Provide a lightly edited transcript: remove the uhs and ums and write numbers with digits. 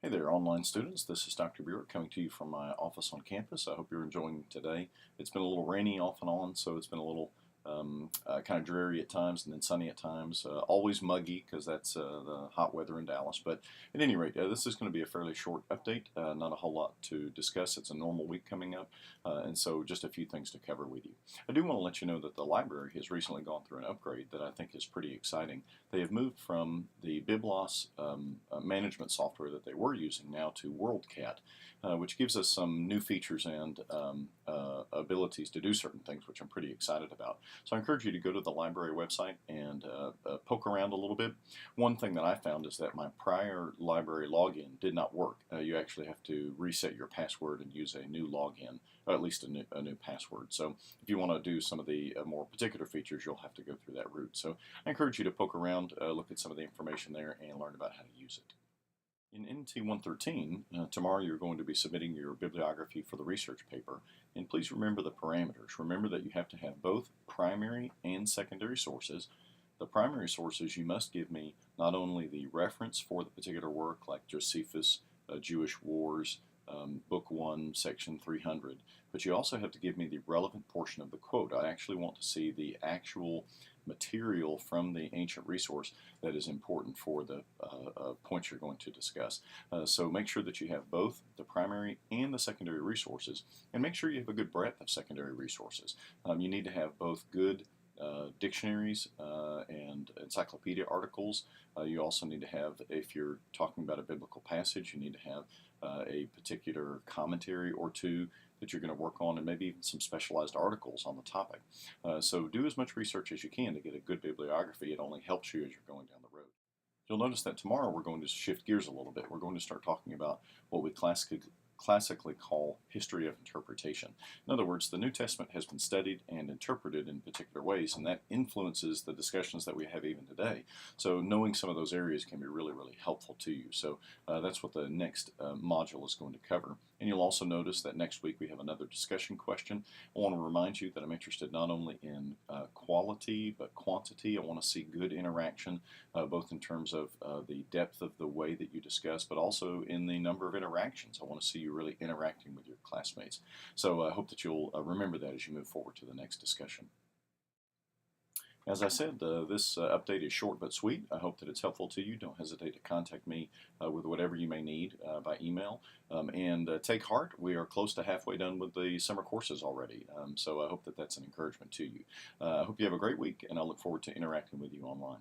Hey there, online students. This is Dr. Buick coming to you from my office on campus. I hope you're enjoying today. It's been a little rainy off and on, so it's been a little kind of dreary at times and then sunny at times. Always muggy because that's the hot weather in Dallas. But at any rate, this is going to be a fairly short update. Not a whole lot to discuss. It's a normal week coming up, and so just a few things to cover with you. I do want to let you know that the library has recently gone through an upgrade that I think is pretty exciting. They have moved from the BibLoss management software that they were using now to WorldCat, which gives us some new features and abilities to do certain things, which I'm pretty excited about. So I encourage you to go to the library website and poke around a little bit. One thing that I found is that my prior library login did not work. You actually have to reset your password and use a new login, or at least a new password. So if you want to do some of the more particular features, you'll have to go through that route. So I encourage you to poke around, look at some of the information there, and learn about how to use it. In NT113, tomorrow you're going to be submitting your bibliography for the research paper, and please remember the parameters. Remember that you have to have both primary and secondary sources. The primary sources, you must give me not only the reference for the particular work, like Josephus, Jewish Wars, Book 1, Section 300, but you also have to give me the relevant portion of the quote. I actually want to see the actual material from the ancient resource that is important for the points you're going to discuss. So make sure that you have both the primary and the secondary resources, and make sure you have a good breadth of secondary resources. You need to have both good dictionaries and encyclopedia articles. You also need to have, if you're talking about a biblical passage, you need to have a particular commentary or two that you're going to work on, and maybe even some specialized articles on the topic. So do as much research as you can to get a good bibliography. It only helps you as you're going down the road. You'll notice that tomorrow we're going to shift gears a little bit. We're going to start talking about what we classically call history of interpretation. In other words, the New Testament has been studied and interpreted in particular ways, and that influences the discussions that we have even today. So knowing some of those areas can be really, really helpful to you. So that's what the next module is going to cover. And you'll also notice that next week we have another discussion question. I want to remind you that I'm interested not only in quality but quantity. I want to see good interaction, both in terms of the depth of the way that you discuss, but also in the number of interactions. I want to see you really interacting with your classmates. So I hope that you'll remember that as you move forward to the next discussion. As I said, this update is short but sweet. I hope that it's helpful to you. Don't hesitate to contact me with whatever you may need by email. And take heart. We are close to halfway done with the summer courses already. So I hope that that's an encouragement to you. I hope you have a great week, and I look forward to interacting with you online.